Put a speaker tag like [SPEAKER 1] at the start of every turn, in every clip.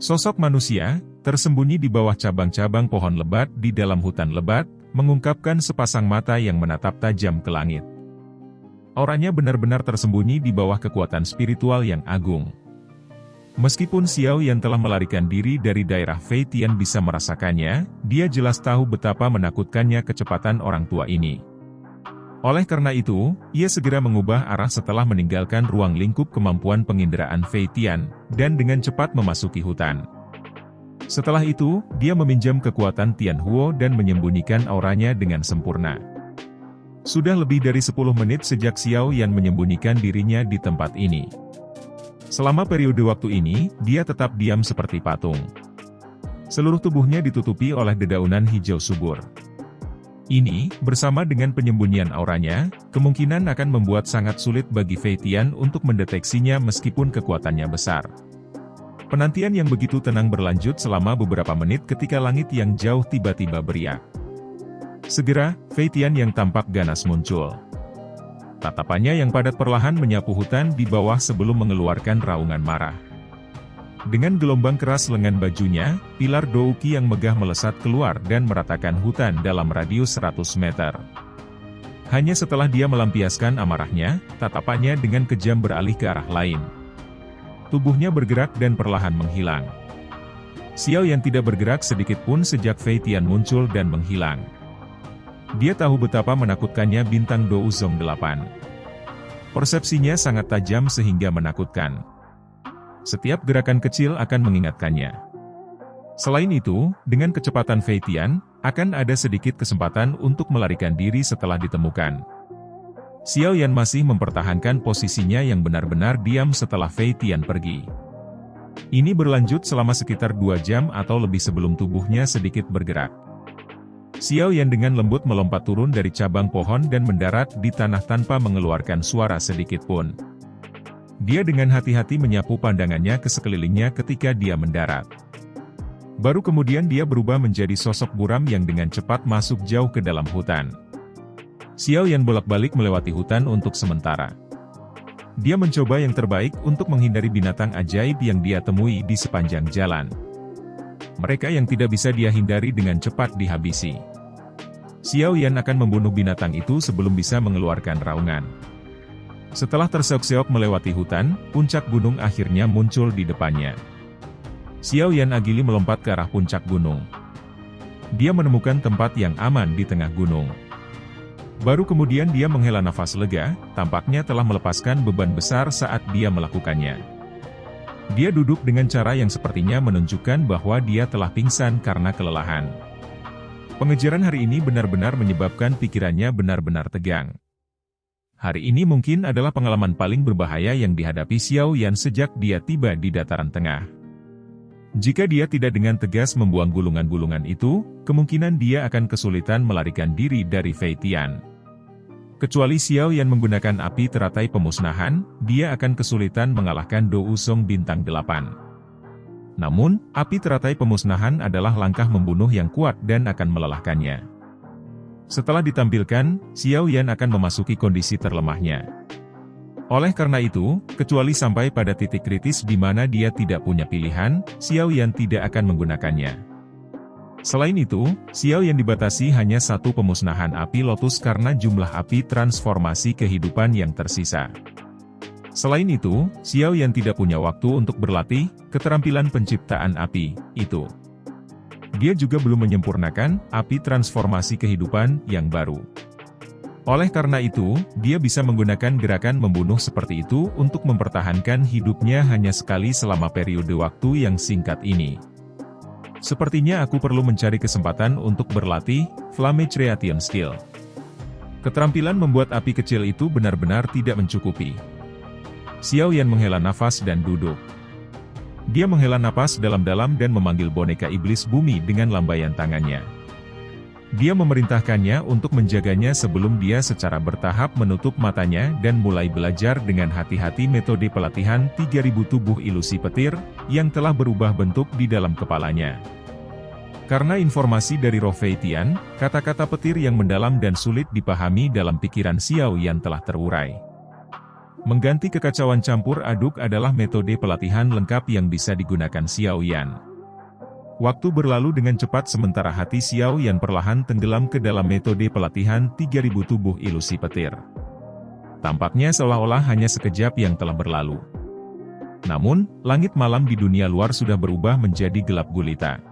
[SPEAKER 1] Sosok manusia, tersembunyi di bawah cabang-cabang pohon lebat di dalam hutan lebat, mengungkapkan sepasang mata yang menatap tajam ke langit. Auranya benar-benar tersembunyi di bawah kekuatan spiritual yang agung. Meskipun Xiao Yan telah melarikan diri dari daerah Fei Tian bisa merasakannya, dia jelas tahu betapa menakutkannya kecepatan orang tua ini. Oleh karena itu, ia segera mengubah arah setelah meninggalkan ruang lingkup kemampuan penginderaan Fei Tian, dan dengan cepat memasuki hutan. Setelah itu, dia meminjam kekuatan Tian Huo dan menyembunyikan auranya dengan sempurna. Sudah lebih dari 10 menit sejak Xiao Yan menyembunyikan dirinya di tempat ini. Selama periode waktu ini, dia tetap diam seperti patung. Seluruh tubuhnya ditutupi oleh dedaunan hijau subur. Ini, bersama dengan penyembunyian auranya, kemungkinan akan membuat sangat sulit bagi Fei Tian untuk mendeteksinya meskipun kekuatannya besar. Penantian yang begitu tenang berlanjut selama beberapa menit ketika langit yang jauh tiba-tiba beriak. Segera, Fei Tian yang tampak ganas muncul. Tatapannya yang padat perlahan menyapu hutan di bawah sebelum mengeluarkan raungan marah. Dengan gelombang keras lengan bajunya, pilar Douqi yang megah melesat keluar dan meratakan hutan dalam radius 100 meter. Hanya setelah dia melampiaskan amarahnya, tatapannya dengan kejam beralih ke arah lain. Tubuhnya bergerak dan perlahan menghilang. Xiao Yan tidak bergerak sedikit pun sejak Fei Tian muncul dan menghilang. Dia tahu betapa menakutkannya bintang Dou Zong 8. Persepsinya sangat tajam sehingga menakutkan. Setiap gerakan kecil akan mengingatkannya. Selain itu, dengan kecepatan Fei Tian, akan ada sedikit kesempatan untuk melarikan diri setelah ditemukan. Xiao Yan masih mempertahankan posisinya yang benar-benar diam setelah Fei Tian pergi. Ini berlanjut selama sekitar 2 jam atau lebih sebelum tubuhnya sedikit bergerak. Xiao Yan dengan lembut melompat turun dari cabang pohon dan mendarat di tanah tanpa mengeluarkan suara sedikit pun. Dia dengan hati-hati menyapu pandangannya ke sekelilingnya ketika dia mendarat. Baru kemudian dia berubah menjadi sosok buram yang dengan cepat masuk jauh ke dalam hutan. Xiao Yan bolak-balik melewati hutan untuk sementara. Dia mencoba yang terbaik untuk menghindari binatang ajaib yang dia temui di sepanjang jalan. Mereka yang tidak bisa dia hindari dengan cepat dihabisi. Xiao Yan akan membunuh binatang itu sebelum bisa mengeluarkan raungan. Setelah terseok-seok melewati hutan, puncak gunung akhirnya muncul di depannya. Xiao Yan agili melompat ke arah puncak gunung. Dia menemukan tempat yang aman di tengah gunung. Baru kemudian dia menghela nafas lega, tampaknya telah melepaskan beban besar saat dia melakukannya. Dia duduk dengan cara yang sepertinya menunjukkan bahwa dia telah pingsan karena kelelahan. Pengejaran hari ini benar-benar menyebabkan pikirannya benar-benar tegang. Hari ini mungkin adalah pengalaman paling berbahaya yang dihadapi Xiao Yan sejak dia tiba di dataran tengah. Jika dia tidak dengan tegas membuang gulungan-gulungan itu, kemungkinan dia akan kesulitan melarikan diri dari Fei Tian. Kecuali Xiao Yan menggunakan api teratai pemusnahan, dia akan kesulitan mengalahkan Dou Zong bintang 8. Namun, api teratai pemusnahan adalah langkah membunuh yang kuat dan akan melelahkannya. Setelah ditampilkan, Xiao Yan akan memasuki kondisi terlemahnya. Oleh karena itu, kecuali sampai pada titik kritis di mana dia tidak punya pilihan, Xiao Yan tidak akan menggunakannya. Selain itu, Xiao Yan dibatasi hanya satu pemusnahan api lotus karena jumlah api transformasi kehidupan yang tersisa. Selain itu, Xiao Yan tidak punya waktu untuk berlatih keterampilan penciptaan api itu. Dia juga belum menyempurnakan api transformasi kehidupan yang baru. Oleh karena itu, dia bisa menggunakan gerakan membunuh seperti itu untuk mempertahankan hidupnya hanya sekali selama periode waktu yang singkat ini. Sepertinya aku perlu mencari kesempatan untuk berlatih Flame Creation Skill. Keterampilan membuat api kecil itu benar-benar tidak mencukupi. Xiao Yan menghela nafas dan duduk. Dia menghela napas dalam-dalam dan memanggil boneka iblis bumi dengan lambaian tangannya. Dia memerintahkannya untuk menjaganya sebelum dia secara bertahap menutup matanya dan mulai belajar dengan hati-hati metode pelatihan 3000 tubuh ilusi petir, yang telah berubah bentuk di dalam kepalanya. Karena informasi dari roh Fei Tian, kata-kata petir yang mendalam dan sulit dipahami dalam pikiran Xiao Yan telah terurai. Mengganti kekacauan campur aduk adalah metode pelatihan lengkap yang bisa digunakan Xiao Yan. Waktu berlalu dengan cepat sementara hati Xiao Yan perlahan tenggelam ke dalam metode pelatihan 3000 tubuh ilusi petir. Tampaknya seolah-olah hanya sekejap yang telah berlalu. Namun, langit malam di dunia luar sudah berubah menjadi gelap gulita.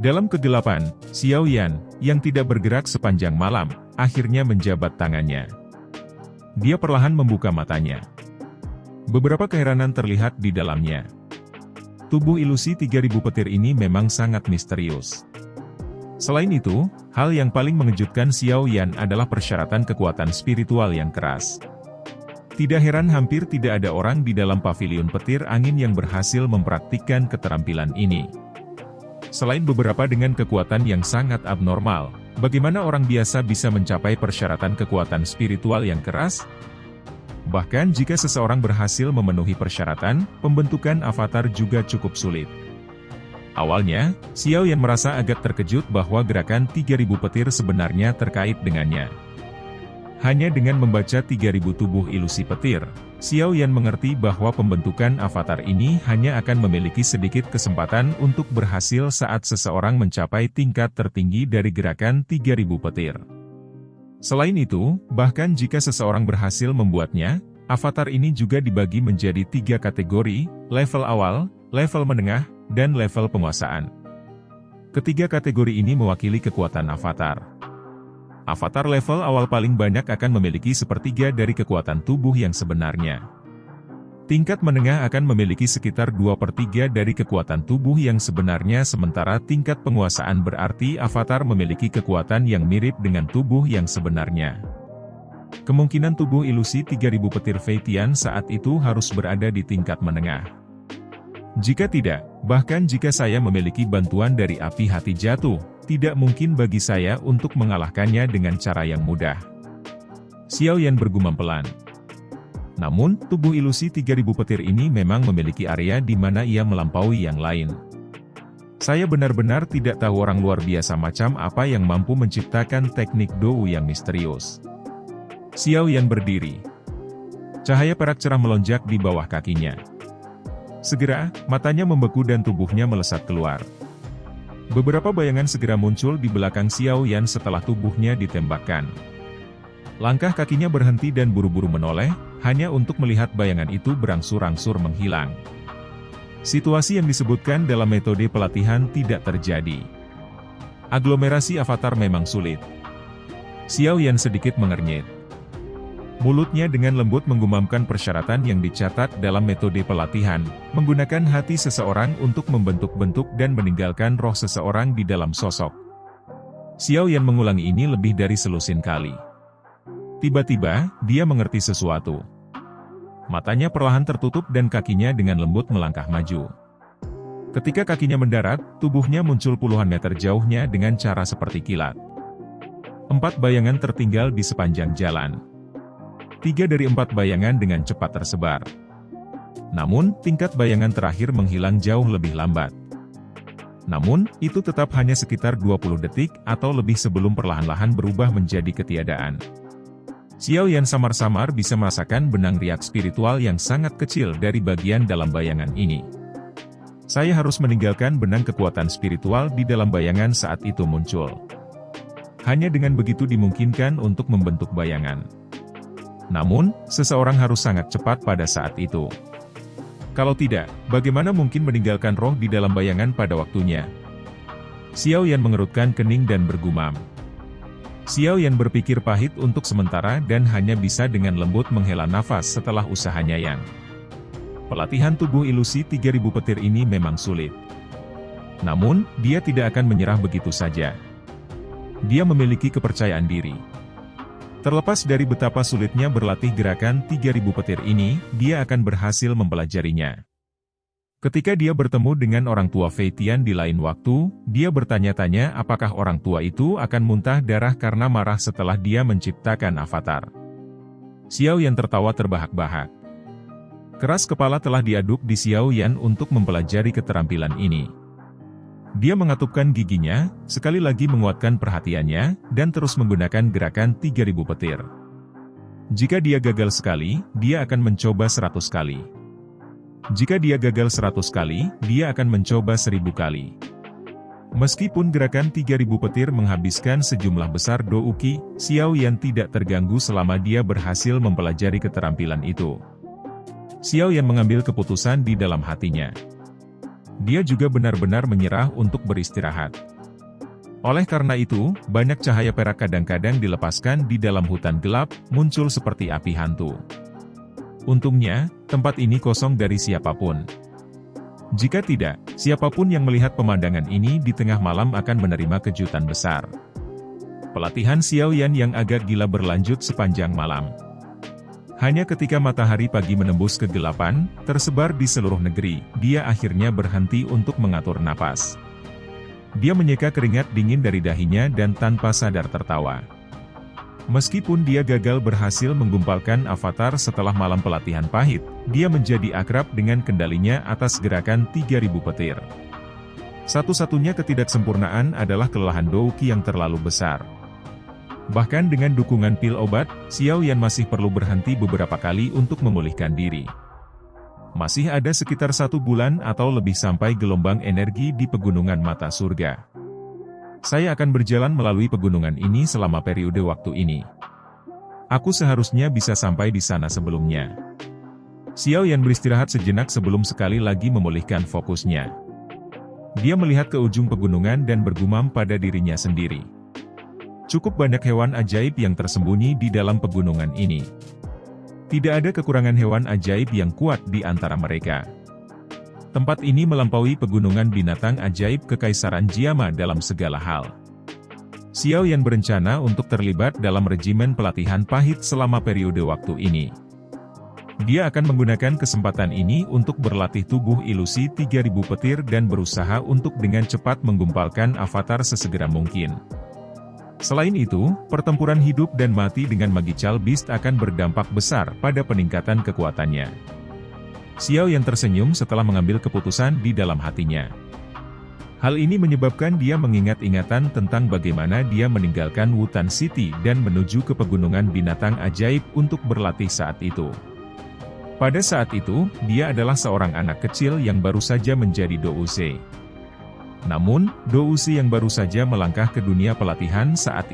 [SPEAKER 1] Dalam kegelapan, Xiao Yan, yang tidak bergerak sepanjang malam, akhirnya menjabat tangannya. Dia perlahan membuka matanya. Beberapa keheranan terlihat di dalamnya. Tubuh ilusi 3000 petir ini memang sangat misterius. Selain itu, hal yang paling mengejutkan Xiao Yan adalah persyaratan kekuatan spiritual yang keras. Tidak heran hampir tidak ada orang di dalam pavilion petir angin yang berhasil mempraktikkan keterampilan ini. Selain beberapa dengan kekuatan yang sangat abnormal, bagaimana orang biasa bisa mencapai persyaratan kekuatan spiritual yang keras? Bahkan jika seseorang berhasil memenuhi persyaratan, pembentukan avatar juga cukup sulit. Awalnya, Xiao Yan merasa agak terkejut bahwa gerakan 3000 petir sebenarnya terkait dengannya. Hanya dengan membaca 3000 tubuh ilusi petir, Xiao Yan mengerti bahwa pembentukan avatar ini hanya akan memiliki sedikit kesempatan untuk berhasil saat seseorang mencapai tingkat tertinggi dari gerakan 3000 petir. Selain itu, bahkan jika seseorang berhasil membuatnya, avatar ini juga dibagi menjadi 3 kategori, level awal, level menengah, dan level penguasaan. Ketiga kategori ini mewakili kekuatan avatar. Avatar level awal paling banyak akan memiliki sepertiga dari kekuatan tubuh yang sebenarnya. Tingkat menengah akan memiliki sekitar 2/3 dari kekuatan tubuh yang sebenarnya sementara tingkat penguasaan berarti avatar memiliki kekuatan yang mirip dengan tubuh yang sebenarnya. Kemungkinan tubuh ilusi 3000 petir Fei Tian saat itu harus berada di tingkat menengah. Jika tidak, bahkan jika saya memiliki bantuan dari api hati jatuh, tidak mungkin bagi saya untuk mengalahkannya dengan cara yang mudah. Xiao Yan bergumam pelan. Namun, tubuh ilusi 3000 petir ini memang memiliki area di mana ia melampaui yang lain. Saya benar-benar tidak tahu orang luar biasa macam apa yang mampu menciptakan teknik Dou yang misterius. Xiao Yan berdiri. Cahaya perak cerah melonjak di bawah kakinya. Segera, matanya membeku dan tubuhnya melesat keluar. Beberapa bayangan segera muncul di belakang Xiao Yan setelah tubuhnya ditembakkan. Langkah kakinya berhenti dan buru-buru menoleh, hanya untuk melihat bayangan itu berangsur-angsur menghilang. Situasi yang disebutkan dalam metode pelatihan tidak terjadi. Aglomerasi avatar memang sulit. Xiao Yan sedikit mengernyit. Mulutnya dengan lembut menggumamkan persyaratan yang dicatat dalam metode pelatihan, menggunakan hati seseorang untuk membentuk-bentuk dan meninggalkan roh seseorang di dalam sosok. Xiao Yan mengulangi ini lebih dari selusin kali. Tiba-tiba, dia mengerti sesuatu. Matanya perlahan tertutup dan kakinya dengan lembut melangkah maju. Ketika kakinya mendarat, tubuhnya muncul puluhan meter jauhnya dengan cara seperti kilat. 4 bayangan tertinggal di sepanjang jalan. 3 dari 4 bayangan dengan cepat tersebar. Namun, tingkat bayangan terakhir menghilang jauh lebih lambat. Namun, itu tetap hanya sekitar 20 detik atau lebih sebelum perlahan-lahan berubah menjadi ketiadaan. Xiao Yan samar-samar bisa merasakan benang riak spiritual yang sangat kecil dari bagian dalam bayangan ini. Saya harus meninggalkan benang kekuatan spiritual di dalam bayangan saat itu muncul. Hanya dengan begitu dimungkinkan untuk membentuk bayangan. Namun, seseorang harus sangat cepat pada saat itu. Kalau tidak, bagaimana mungkin meninggalkan roh di dalam bayangan pada waktunya? Xiao Yan mengerutkan kening dan bergumam. Xiao Yan berpikir pahit untuk sementara dan hanya bisa dengan lembut menghela nafas setelah usahanya yang. Pelatihan tubuh ilusi 3000 petir ini memang sulit. Namun, dia tidak akan menyerah begitu saja. Dia memiliki kepercayaan diri. Terlepas dari betapa sulitnya berlatih gerakan 3000 petir ini, dia akan berhasil mempelajarinya. Ketika dia bertemu dengan orang tua Fei Tian di lain waktu, dia bertanya-tanya apakah orang tua itu akan muntah darah karena marah setelah dia menciptakan avatar. Xiao Yan tertawa terbahak-bahak. Keras kepala telah diaduk di Xiao Yan untuk mempelajari keterampilan ini. Dia mengatupkan giginya, sekali lagi menguatkan perhatiannya, dan terus menggunakan gerakan 3000 petir. Jika dia gagal sekali, dia akan mencoba 100 kali. Jika dia gagal 100 kali, dia akan mencoba 1000 kali. Meskipun gerakan 3000 petir menghabiskan sejumlah besar douki, Xiao Yan tidak terganggu selama dia berhasil mempelajari keterampilan itu. Xiao Yan mengambil keputusan di dalam hatinya. Dia juga benar-benar menyerah untuk beristirahat. Oleh karena itu, banyak cahaya perak kadang-kadang dilepaskan di dalam hutan gelap, muncul seperti api hantu. Untungnya, tempat ini kosong dari siapapun. Jika tidak, siapapun yang melihat pemandangan ini di tengah malam akan menerima kejutan besar. Pelatihan Xiao Yan yang agak gila berlanjut sepanjang malam. Hanya ketika matahari pagi menembus kegelapan, tersebar di seluruh negeri, dia akhirnya berhenti untuk mengatur napas. Dia menyeka keringat dingin dari dahinya dan tanpa sadar tertawa. Meskipun dia gagal berhasil menggumpalkan avatar setelah malam pelatihan pahit, dia menjadi akrab dengan kendalinya atas gerakan 3000 petir. Satu-satunya ketidaksempurnaan adalah kelelahan douki yang terlalu besar. Bahkan dengan dukungan pil obat, Xiao Yan masih perlu berhenti beberapa kali untuk memulihkan diri. Masih ada sekitar 1 bulan atau lebih sampai gelombang energi di pegunungan mata surga. Saya akan berjalan melalui pegunungan ini selama periode waktu ini. Aku seharusnya bisa sampai di sana sebelumnya. Xiao Yan beristirahat sejenak sebelum sekali lagi memulihkan fokusnya. Dia melihat ke ujung pegunungan dan bergumam pada dirinya sendiri. Cukup banyak hewan ajaib yang tersembunyi di dalam pegunungan ini. Tidak ada kekurangan hewan ajaib yang kuat di antara mereka. Tempat ini melampaui pegunungan binatang ajaib Kekaisaran Jiama dalam segala hal. Xiao Yan berencana untuk terlibat dalam regimen pelatihan pahit selama periode waktu ini. Dia akan menggunakan kesempatan ini untuk berlatih tubuh ilusi 3000 petir dan berusaha untuk dengan cepat menggumpalkan avatar sesegera mungkin. Selain itu, pertempuran hidup dan mati dengan Magical Beast akan berdampak besar pada peningkatan kekuatannya. Xiao Yan tersenyum setelah mengambil keputusan di dalam hatinya. Hal ini menyebabkan dia mengingat-ingatan tentang bagaimana dia meninggalkan Wutan City dan menuju ke pegunungan binatang ajaib untuk berlatih saat itu. Pada saat itu, dia adalah seorang anak kecil yang baru saja menjadi Douse. Namun, Douse yang baru saja melangkah ke dunia pelatihan saat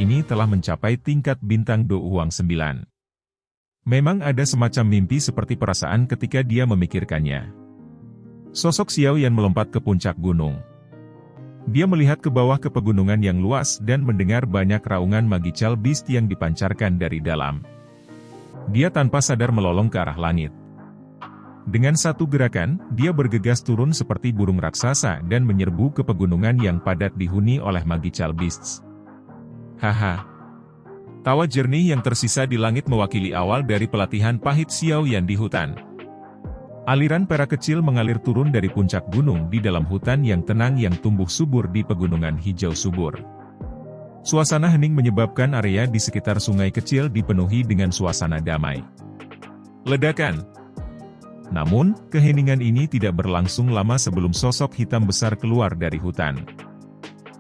[SPEAKER 1] ini telah mencapai tingkat bintang Do Huang 9. Memang ada semacam mimpi seperti perasaan ketika dia memikirkannya. Sosok Xiao Yan melompat ke puncak gunung. Dia melihat ke bawah ke pegunungan yang luas dan mendengar banyak raungan Magical Beast yang dipancarkan dari dalam. Dia tanpa sadar melolong ke arah langit. Dengan satu gerakan, dia bergegas turun seperti burung raksasa dan menyerbu ke pegunungan yang padat dihuni oleh Magical Beasts. Haha. Tawa jernih yang tersisa di langit mewakili awal dari pelatihan pahit Xiao Yan di hutan. Aliran perak kecil mengalir turun dari puncak gunung di dalam hutan yang tenang yang tumbuh subur di pegunungan hijau subur. Suasana hening menyebabkan area di sekitar sungai kecil dipenuhi dengan suasana damai. Ledakan. Namun, keheningan ini tidak berlangsung lama sebelum sosok hitam besar keluar dari hutan.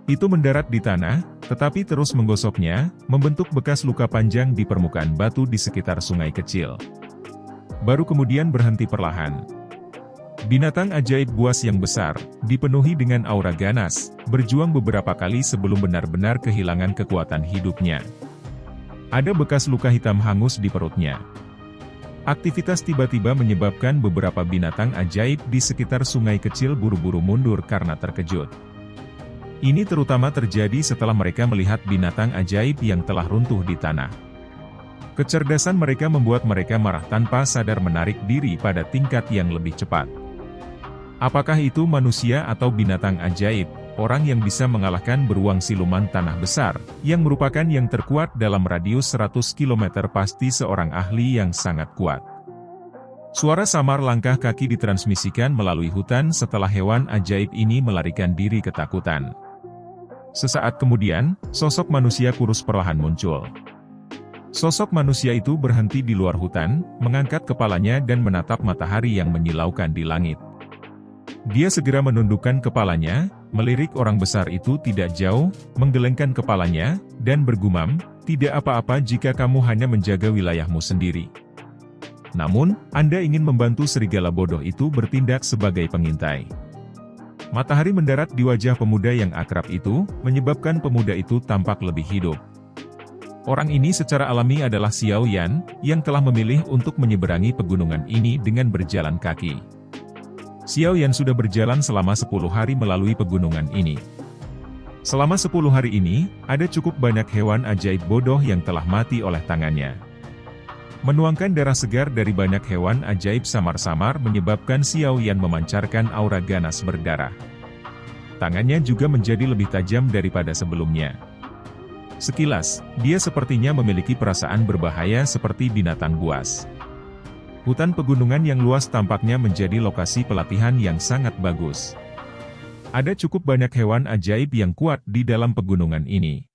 [SPEAKER 1] Itu mendarat di tanah, tetapi terus menggosoknya, membentuk bekas luka panjang di permukaan batu di sekitar sungai kecil. Baru kemudian berhenti perlahan. Binatang ajaib buas yang besar, dipenuhi dengan aura ganas, berjuang beberapa kali sebelum benar-benar kehilangan kekuatan hidupnya. Ada bekas luka hitam hangus di perutnya. Aktivitas tiba-tiba menyebabkan beberapa binatang ajaib di sekitar sungai kecil buru-buru mundur karena terkejut. Ini terutama terjadi setelah mereka melihat binatang ajaib yang telah runtuh di tanah. Kecerdasan mereka membuat mereka marah tanpa sadar menarik diri pada tingkat yang lebih cepat. Apakah itu manusia atau binatang ajaib, orang yang bisa mengalahkan beruang siluman tanah besar, yang merupakan yang terkuat dalam radius 100 km pasti seorang ahli yang sangat kuat. Suara samar langkah kaki ditransmisikan melalui hutan setelah hewan ajaib ini melarikan diri ketakutan. Sesaat kemudian, sosok manusia kurus perlahan muncul. Sosok manusia itu berhenti di luar hutan, mengangkat kepalanya dan menatap matahari yang menyilaukan di langit. Dia segera menundukkan kepalanya, melirik orang besar itu tidak jauh, menggelengkan kepalanya, dan bergumam, Tidak apa-apa jika kamu hanya menjaga wilayahmu sendiri. Namun, Anda ingin membantu serigala bodoh itu bertindak sebagai pengintai. Matahari mendarat di wajah pemuda yang akrab itu, menyebabkan pemuda itu tampak lebih hidup. Orang ini secara alami adalah Xiao Yan, yang telah memilih untuk menyeberangi pegunungan ini dengan berjalan kaki. Xiao Yan sudah berjalan selama 10 hari melalui pegunungan ini. Selama 10 hari ini, ada cukup banyak hewan ajaib bodoh yang telah mati oleh tangannya. Menuangkan darah segar dari banyak hewan ajaib samar-samar menyebabkan Xiao Yan memancarkan aura ganas berdarah. Tangannya juga menjadi lebih tajam daripada sebelumnya. Sekilas, dia sepertinya memiliki perasaan berbahaya seperti binatang buas. Hutan pegunungan yang luas tampaknya menjadi lokasi pelatihan yang sangat bagus. Ada cukup banyak hewan ajaib yang kuat di dalam pegunungan ini.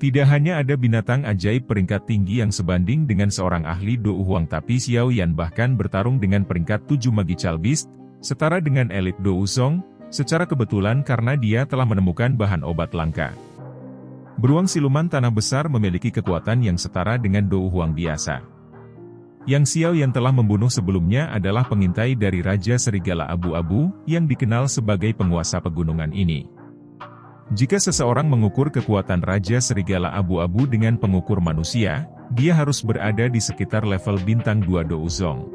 [SPEAKER 1] Tidak hanya ada binatang ajaib peringkat tinggi yang sebanding dengan seorang ahli Do Huang, tapi Xiao Yan bahkan bertarung dengan peringkat 7 Magical Beast, setara dengan elit Do Uzong, secara kebetulan karena dia telah menemukan bahan obat langka. Beruang siluman tanah besar memiliki kekuatan yang setara dengan Do Huang biasa. Yang Xiao Yan telah membunuh sebelumnya adalah pengintai dari Raja Serigala Abu-Abu, yang dikenal sebagai penguasa pegunungan ini. Jika seseorang mengukur kekuatan Raja Serigala Abu-Abu dengan pengukur manusia, dia harus berada di sekitar level bintang 2 Do Uzong.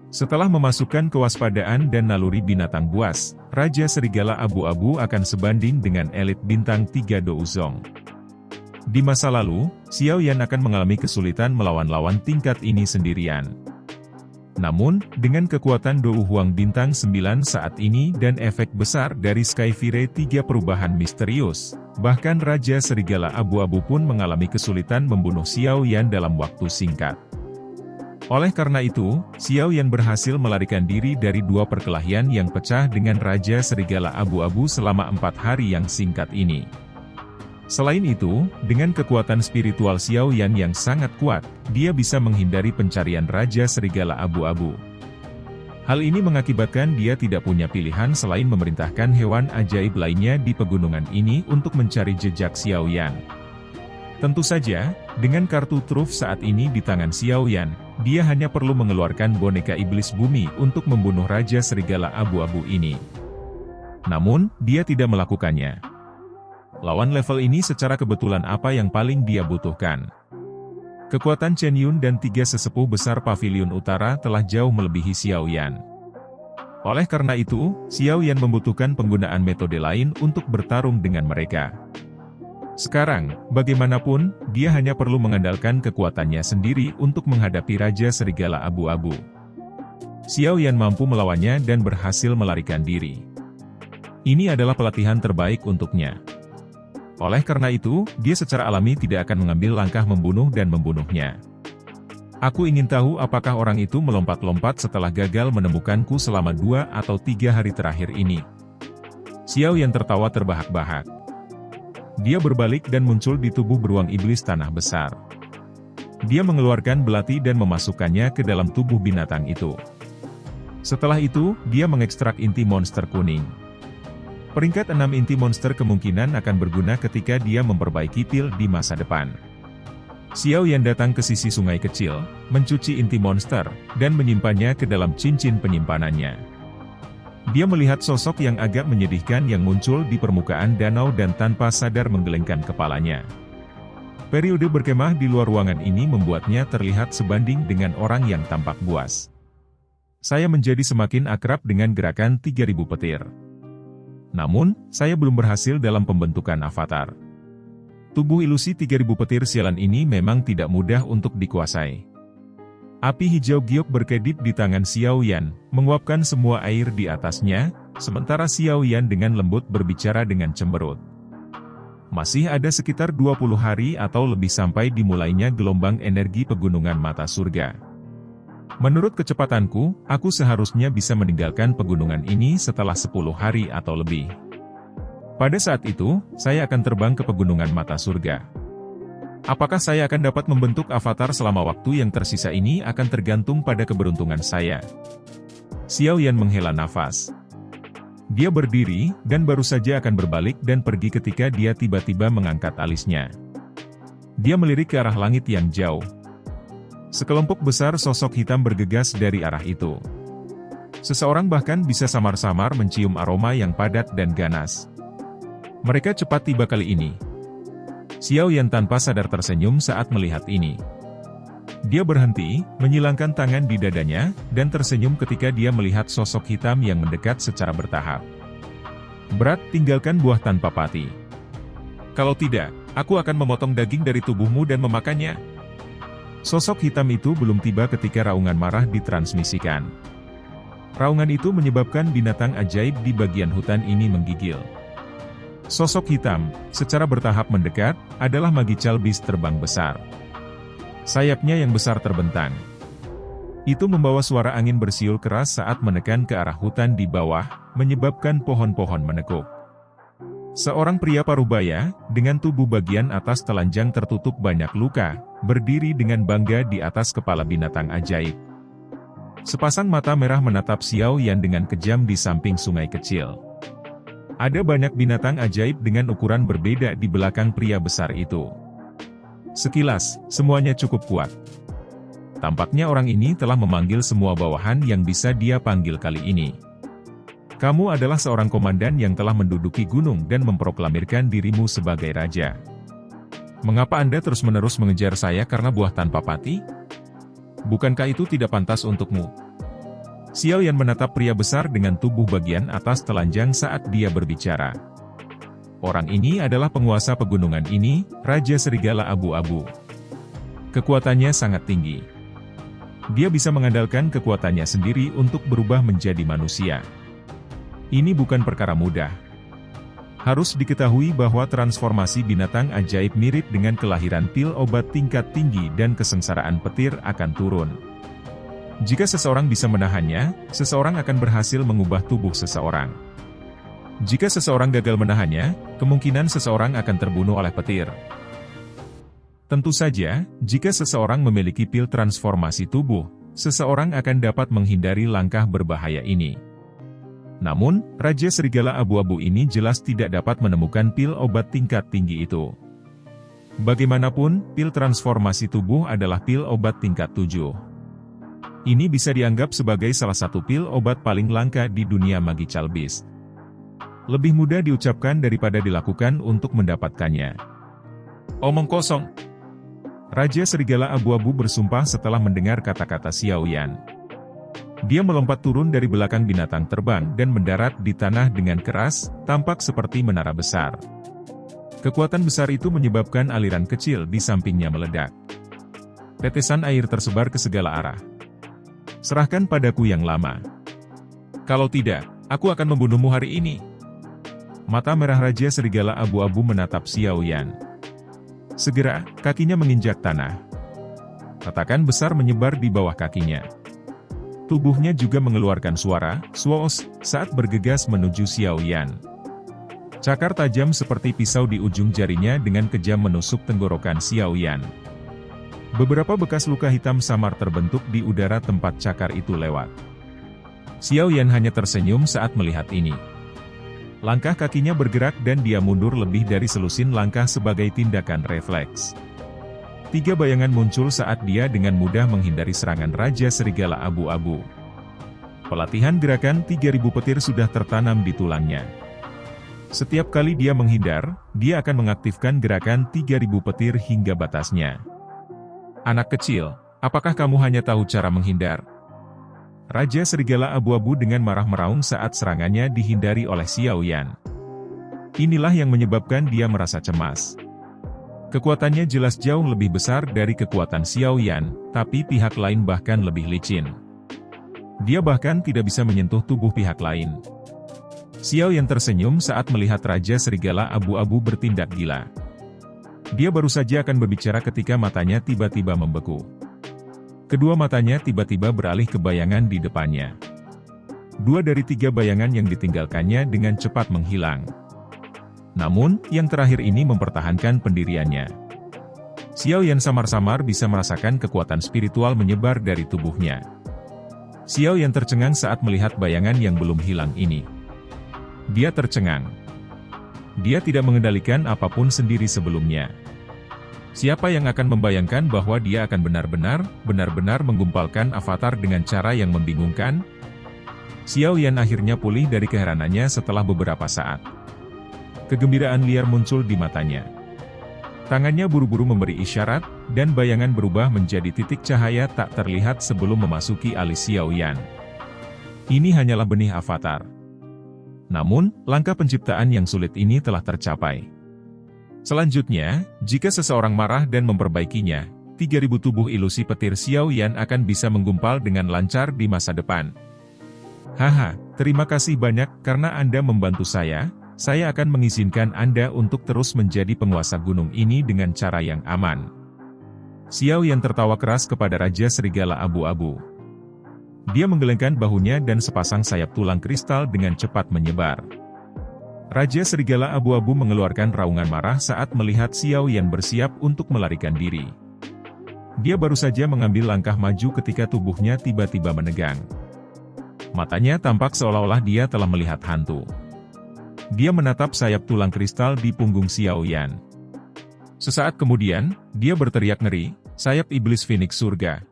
[SPEAKER 1] Setelah memasukkan kewaspadaan dan naluri binatang buas, Raja Serigala Abu-Abu akan sebanding dengan elit bintang 3 Do Uzong. Di masa lalu, Xiao Yan akan mengalami kesulitan melawan lawan tingkat ini sendirian. Namun, dengan kekuatan Do Huang bintang 9 saat ini dan efek besar dari Skyfire 3 perubahan misterius, bahkan Raja Serigala Abu-Abu pun mengalami kesulitan membunuh Xiao Yan dalam waktu singkat. Oleh karena itu, Xiao Yan berhasil melarikan diri dari 2 perkelahian yang pecah dengan Raja Serigala Abu-Abu selama 4 hari yang singkat ini. Selain itu, dengan kekuatan spiritual Xiao Yan yang sangat kuat, dia bisa menghindari pencarian Raja Serigala Abu-Abu. Hal ini mengakibatkan dia tidak punya pilihan selain memerintahkan hewan ajaib lainnya di pegunungan ini untuk mencari jejak Xiao Yan. Tentu saja, dengan kartu truf saat ini di tangan Xiao Yan, dia hanya perlu mengeluarkan boneka iblis bumi untuk membunuh Raja Serigala Abu-Abu ini. Namun, dia tidak melakukannya. Lawan level ini secara kebetulan apa yang paling dia butuhkan. Kekuatan Chen Yun dan 3 sesepuh besar Pavilion Utara telah jauh melebihi Xiao Yan. Oleh karena itu, Xiao Yan membutuhkan penggunaan metode lain untuk bertarung dengan mereka. Sekarang, bagaimanapun, dia hanya perlu mengandalkan kekuatannya sendiri untuk menghadapi Raja Serigala Abu-Abu. Xiao Yan mampu melawannya dan berhasil melarikan diri. Ini adalah pelatihan terbaik untuknya. Oleh karena itu, dia secara alami tidak akan mengambil langkah membunuh dan membunuhnya. Aku ingin tahu apakah orang itu melompat-lompat setelah gagal menemukanku selama 2 atau 3 hari terakhir ini. Xiao Yan tertawa terbahak-bahak. Dia berbalik dan muncul di tubuh beruang iblis tanah besar. Dia mengeluarkan belati dan memasukkannya ke dalam tubuh binatang itu. Setelah itu, dia mengekstrak inti monster kuning. Peringkat 6 inti monster kemungkinan akan berguna ketika dia memperbaiki pil di masa depan. Xiao Yan datang ke sisi sungai kecil, mencuci inti monster, dan menyimpannya ke dalam cincin penyimpanannya. Dia melihat sosok yang agak menyedihkan yang muncul di permukaan danau dan tanpa sadar menggelengkan kepalanya. Periode berkemah di luar ruangan ini membuatnya terlihat sebanding dengan orang yang tampak buas. Saya menjadi semakin akrab dengan gerakan 3000 petir. Namun, saya belum berhasil dalam pembentukan avatar. Tubuh ilusi 3000 petir sialan ini memang tidak mudah untuk dikuasai. Api hijau giok berkedip di tangan Xiao Yan, menguapkan semua air di atasnya, sementara Xiao Yan dengan lembut berbicara dengan cemberut. Masih ada sekitar 20 hari atau lebih sampai dimulainya gelombang energi pegunungan mata surga. Menurut kecepatanku, aku seharusnya bisa meninggalkan pegunungan ini setelah 10 hari atau lebih. Pada saat itu, saya akan terbang ke pegunungan mata surga. Apakah saya akan dapat membentuk avatar selama waktu yang tersisa ini akan tergantung pada keberuntungan saya. Xiao Yan menghela nafas. Dia berdiri, dan baru saja akan berbalik dan pergi ketika dia tiba-tiba mengangkat alisnya. Dia melirik ke arah langit yang jauh. Sekelompok besar sosok hitam bergegas dari arah itu. Seseorang bahkan bisa samar-samar mencium aroma yang padat dan ganas. Mereka cepat tiba kali ini. Xiao Yan tanpa sadar tersenyum saat melihat ini. Dia berhenti, menyilangkan tangan di dadanya, dan tersenyum ketika dia melihat sosok hitam yang mendekat secara bertahap. Berat, tinggalkan buah tanpa pati. Kalau tidak, aku akan memotong daging dari tubuhmu dan memakannya. Sosok hitam itu belum tiba ketika raungan marah ditransmisikan. Raungan itu menyebabkan binatang ajaib di bagian hutan ini menggigil. Sosok hitam, secara bertahap mendekat, adalah Magical Beast terbang besar. Sayapnya yang besar terbentang. Itu membawa suara angin bersiul keras saat menekan ke arah hutan di bawah, menyebabkan pohon-pohon menekuk. Seorang pria parubaya, dengan tubuh bagian atas telanjang tertutup banyak luka, berdiri dengan bangga di atas kepala binatang ajaib. Sepasang mata merah menatap Xiao Yan dengan kejam di samping sungai kecil. Ada banyak binatang ajaib dengan ukuran berbeda di belakang pria besar itu. Sekilas, semuanya cukup kuat. Tampaknya orang ini telah memanggil semua bawahan yang bisa dia panggil kali ini. Kamu adalah seorang komandan yang telah menduduki gunung dan memproklamirkan dirimu sebagai raja. Mengapa Anda terus-menerus mengejar saya karena buah tanpa pati? Bukankah itu tidak pantas untukmu? Xiao Yan menatap pria besar dengan tubuh bagian atas telanjang saat dia berbicara. Orang ini adalah penguasa pegunungan ini, Raja Serigala Abu-Abu. Kekuatannya sangat tinggi. Dia bisa mengandalkan kekuatannya sendiri untuk berubah menjadi manusia. Ini bukan perkara mudah. Harus diketahui bahwa transformasi binatang ajaib mirip dengan kelahiran pil obat tingkat tinggi dan kesengsaraan petir akan turun. Jika seseorang bisa menahannya, seseorang akan berhasil mengubah tubuh seseorang. Jika seseorang gagal menahannya, kemungkinan seseorang akan terbunuh oleh petir. Tentu saja, jika seseorang memiliki pil transformasi tubuh, seseorang akan dapat menghindari langkah berbahaya ini. Namun, Raja Serigala Abu-Abu ini jelas tidak dapat menemukan pil obat tingkat tinggi itu. Bagaimanapun, pil transformasi tubuh adalah pil obat tingkat 7. Ini bisa dianggap sebagai salah satu pil obat paling langka di dunia Magical Beast. Lebih mudah diucapkan daripada dilakukan untuk mendapatkannya. Omong kosong. Raja Serigala Abu-Abu bersumpah setelah mendengar kata-kata Xiao Yan. Dia melompat turun dari belakang binatang terbang dan mendarat di tanah dengan keras, tampak seperti menara besar. Kekuatan besar itu menyebabkan aliran kecil di sampingnya meledak. Tetesan air tersebar ke segala arah. Serahkan padaku yang lama. Kalau tidak, aku akan membunuhmu hari ini. Mata merah Raja Serigala Abu-Abu menatap Xiao Yan. Segera, kakinya menginjak tanah. Retakan besar menyebar di bawah kakinya. Tubuhnya juga mengeluarkan suara, "Swoos," saat bergegas menuju Xiao Yan. Cakar tajam seperti pisau di ujung jarinya dengan kejam menusuk tenggorokan Xiao Yan. Beberapa bekas luka hitam samar terbentuk di udara tempat cakar itu lewat. Xiao Yan hanya tersenyum saat melihat ini. Langkah kakinya bergerak dan dia mundur lebih dari selusin langkah sebagai tindakan refleks. 3 bayangan muncul saat dia dengan mudah menghindari serangan Raja Serigala Abu-Abu. Pelatihan gerakan 3000 petir sudah tertanam di tulangnya. Setiap kali dia menghindar, dia akan mengaktifkan gerakan 3000 petir hingga batasnya. Anak kecil, apakah kamu hanya tahu cara menghindar? Raja Serigala Abu-Abu dengan marah meraung saat serangannya dihindari oleh Xiao Yan. Inilah yang menyebabkan dia merasa cemas. Kekuatannya jelas jauh lebih besar dari kekuatan Xiao Yan, tapi pihak lain bahkan lebih licin. Dia bahkan tidak bisa menyentuh tubuh pihak lain. Xiao Yan tersenyum saat melihat Raja Serigala Abu-Abu bertindak gila. Dia baru saja akan berbicara ketika matanya tiba-tiba membeku. Kedua matanya tiba-tiba beralih ke bayangan di depannya. 2 dari 3 bayangan yang ditinggalkannya dengan cepat menghilang. Namun, yang terakhir ini mempertahankan pendiriannya. Xiao Yan samar-samar bisa merasakan kekuatan spiritual menyebar dari tubuhnya. Xiao Yan tercengang saat melihat bayangan yang belum hilang ini. Dia tercengang. Dia tidak mengendalikan apapun sendiri sebelumnya. Siapa yang akan membayangkan bahwa dia akan benar-benar menggumpalkan avatar dengan cara yang membingungkan? Xiao Yan akhirnya pulih dari keheranannya setelah beberapa saat. Kegembiraan liar muncul di matanya. Tangannya buru-buru memberi isyarat, dan bayangan berubah menjadi titik cahaya tak terlihat sebelum memasuki alis Xiao Yan. Ini hanyalah benih avatar. Namun, langkah penciptaan yang sulit ini telah tercapai. Selanjutnya, jika seseorang marah dan memperbaikinya, 3.000 tubuh ilusi petir Xiao Yan akan bisa menggumpal dengan lancar di masa depan. Haha, terima kasih banyak karena Anda membantu saya akan mengizinkan Anda untuk terus menjadi penguasa gunung ini dengan cara yang aman. Xiao Yan tertawa keras kepada Raja Serigala Abu-Abu. Dia menggelengkan bahunya dan sepasang sayap tulang kristal dengan cepat menyebar. Raja Serigala Abu-Abu mengeluarkan raungan marah saat melihat Xiao Yan bersiap untuk melarikan diri. Dia baru saja mengambil langkah maju ketika tubuhnya tiba-tiba menegang. Matanya tampak seolah-olah dia telah melihat hantu. Dia menatap sayap tulang kristal di punggung Xiao Yan. Sesaat kemudian, dia berteriak ngeri, sayap iblis Phoenix surga.